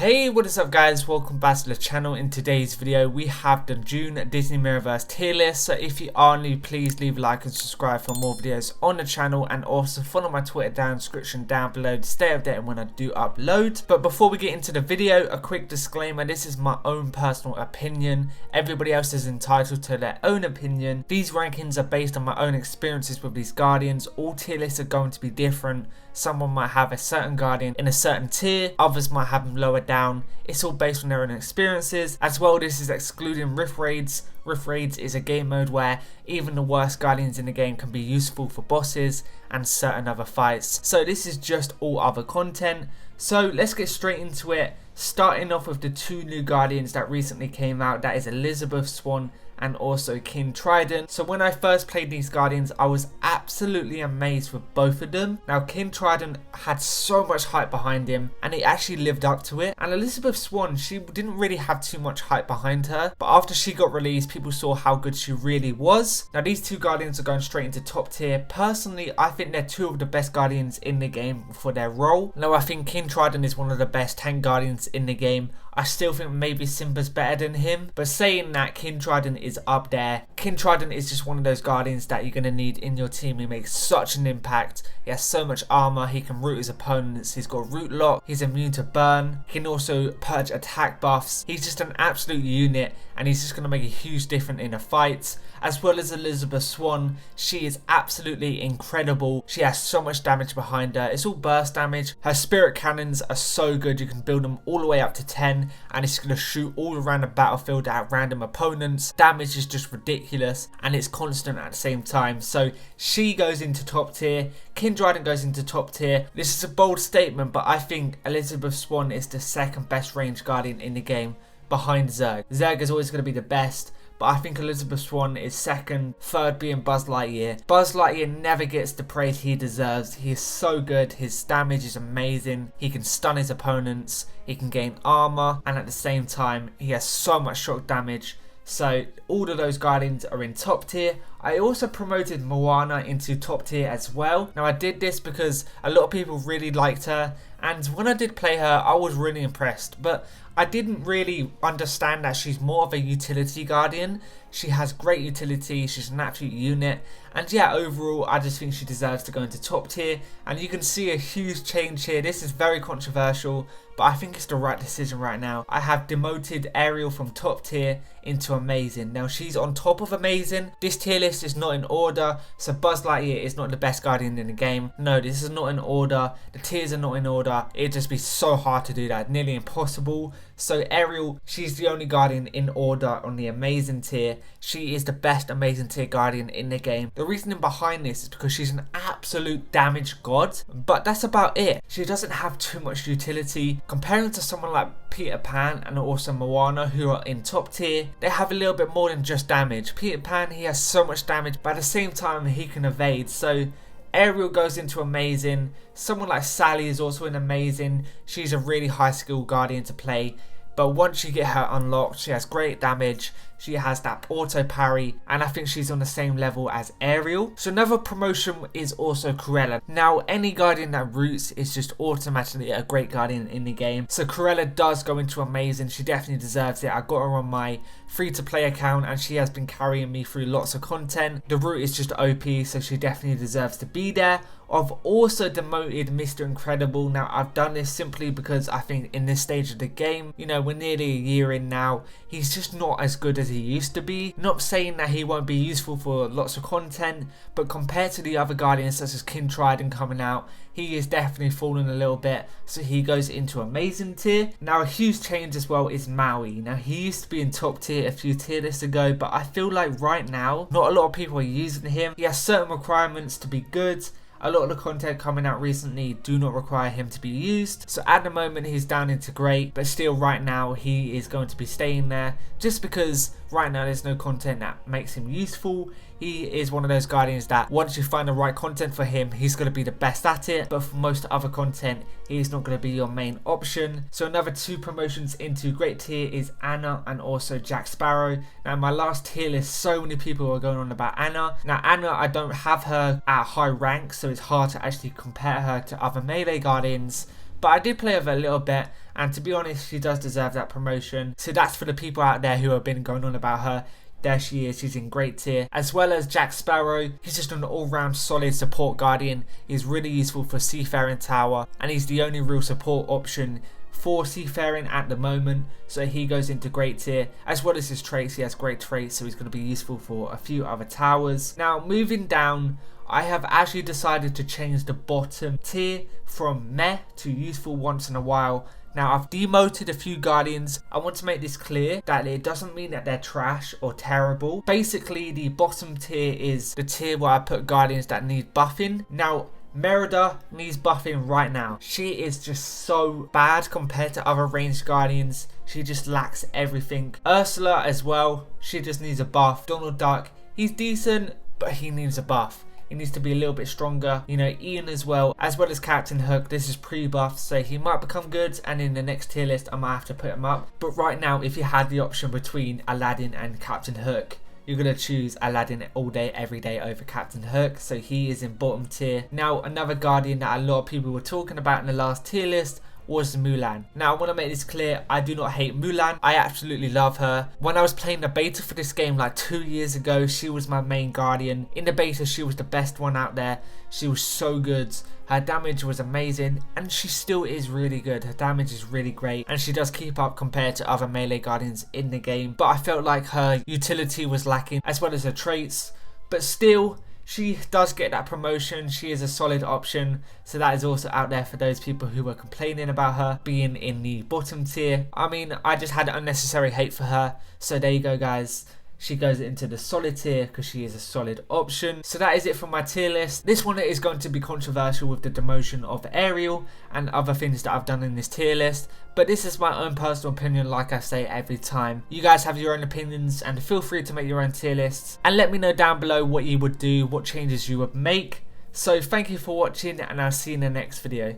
Hey, what is up guys, welcome back to the channel. In today's video we have the June Disney Mirrorverse tier list, so if you are new please leave a like and subscribe for more videos on the channel, and also follow my Twitter down description down below to stay updated when I do upload. But before we get into the video, a quick disclaimer: this is my own personal opinion, everybody else is entitled to their own opinion. These rankings are based on my own experiences with these guardians. All tier lists are going to be different. Someone might have a certain guardian in a certain tier, others might have them lower down. It's all based on their own experiences. As well, this is excluding Rift Raids. Rift Raids is a game mode where even the worst guardians in the game can be useful for bosses and certain other fights. So this is just all other content. So let's get straight into it, starting off with the two new guardians that recently came out. That is Elizabeth Swann and also King Triton. So when I first played these guardians, I was absolutely amazed with both of them. Now King Triton had so much hype behind him and he actually lived up to it, and Elizabeth Swann, she didn't really have too much hype behind her, but after she got released people saw how good she really was. Now these two guardians are going straight into top tier. Personally, I think they're two of the best guardians in the game for their role. Now I think King Triton is one of the best tank guardians in the game. I still think maybe Simba's better than him, but saying that, King Triton is up there. King Triton is just one of those guardians that you're going to need in your team. He makes such an impact. He has so much armor, he can root his opponents, he's got root lock, he's immune to burn, he can also purge attack buffs. He's just an absolute unit and he's just going to make a huge difference in a fight. As well as Elizabeth Swann, she is absolutely incredible. She has so much damage behind her. It's all burst damage. Her spirit cannons are so good. You can build them all the way up to 10 and it's going to shoot all around the battlefield at random opponents. Damage is just ridiculous and it's constant at the same time. So she goes into top tier. King Triton goes into top tier. This is a bold statement, but I think Elizabeth Swann is the second best range guardian in the game behind Zerg. Zerg is always going to be the best, but I think Elizabeth Swann is second, third being Buzz Lightyear. Buzz Lightyear never gets the praise he deserves. He is so good, his damage is amazing, he can stun his opponents, he can gain armor, and at the same time he has so much shock damage. So all of those guardians are in top tier. I also promoted Moana into top tier as well. Now I did this because a lot of people really liked her, and when I did play her I was really impressed, but I didn't really understand that she's more of a utility guardian. She has great utility, she's an absolute unit, and yeah, overall I just think she deserves to go into top tier. And you can see a huge change here. This is very controversial, but I think it's the right decision right now. I have demoted Ariel from top tier into amazing. Now she's on top of amazing. This tier list is not in order, so Buzz Lightyear is not the best guardian in the game. No, this is not in order. The tiers are not in order. It'd just be so hard to do that, nearly impossible. So Ariel, she's the only guardian in order on the amazing tier. She is the best amazing tier guardian in the game. The reasoning behind this is because she's an absolute damage god, but that's about it. She doesn't have too much utility. Comparing to someone like Peter Pan and also Moana, who are in top tier, they have a little bit more than just damage. Peter Pan, he has so much damage, but at the same time he can evade. So Ariel goes into amazing. Someone like Sally is also in amazing. She's a really high skill guardian to play, but once you get her unlocked, she has great damage, she has that auto parry, and I think she's on the same level as Ariel. So another promotion is also Cruella. Now any guardian that roots is just automatically a great guardian in the game. So Cruella does go into amazing, she definitely deserves it. I got her on my free-to-play account and she has been carrying me through lots of content. The root is just OP, so she definitely deserves to be there. I've also demoted Mr. Incredible. Now I've done this simply because I think in this stage of the game, you know, we're nearly a year in now, he's just not as good as he used to be. Not saying that he won't be useful for lots of content, but compared to the other guardians such as King Triton coming out, he is definitely falling a little bit, so he goes into amazing tier. Now a huge change as well is Maui. Now he used to be in top tier a few tier lists ago, but I feel like right now not a lot of people are using him. He has certain requirements to be good. A lot of the content coming out recently do not require him to be used. So at the moment he's down into great, but still right now he is going to be staying there just because right now there's no content that makes him useful. He is one of those guardians that once you find the right content for him, he's going to be the best at it, but for most other content he's not going to be your main option. So another two promotions into great tier is Anna and also Jack Sparrow. Now my last tier list, so many people are going on about Anna. Now Anna, I don't have her at high rank, so it's hard to actually compare her to other melee guardians, but I did play with her a little bit and to be honest, she does deserve that promotion. So that's for the people out there who have been going on about her. There she is, she's in great tier. As well as Jack Sparrow, he's just an all-round solid support guardian. He's really useful for Seafaring Tower, and he's the only real support option for Seafaring at the moment, so he goes into great tier. As well as his traits, he has great traits, so he's going to be useful for a few other towers. Now moving down, I have actually decided to change the bottom tier from meh to useful once in a while. Now I've demoted a few guardians. I want to make this clear that it doesn't mean that they're trash or terrible. Basically the bottom tier is the tier where I put guardians that need buffing. Now Merida needs buffing right now. She is just so bad compared to other ranged guardians. She just lacks everything. Ursula as well, she just needs a buff. Donald Duck, he's decent, but he needs a buff. He needs to be a little bit stronger. You know, Ian as well as Captain Hook. This is pre-buff, so he might become good, and in the next tier list I might have to put him up. But right now, if you had the option between Aladdin and Captain Hook, you're going to choose Aladdin all day, every day over Captain Hook. So he is in bottom tier. Now, another guardian that a lot of people were talking about in the last tier list was Mulan. Now I want to make this clear, I do not hate Mulan. I absolutely love her. When I was playing the beta for this game like 2 years ago, she was my main guardian. In the beta, she was the best one out there. She was so good. Her damage was amazing, and she still is really good. Her damage is really great, and she does keep up compared to other melee guardians in the game. But I felt like her utility was lacking, as well as her traits. But still, she does get that promotion. She is a solid option, so that is also out there for those people who were complaining about her being in the bottom tier. I mean, I just had unnecessary hate for her, so there you go guys. She goes into the solid tier because she is a solid option. So that is it for my tier list. This one is going to be controversial with the demotion of Ariel and other things that I've done in this tier list. But this is my own personal opinion, like I say every time. You guys have your own opinions and feel free to make your own tier lists. And let me know down below what you would do, what changes you would make. So thank you for watching, and I'll see you in the next video.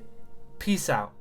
Peace out.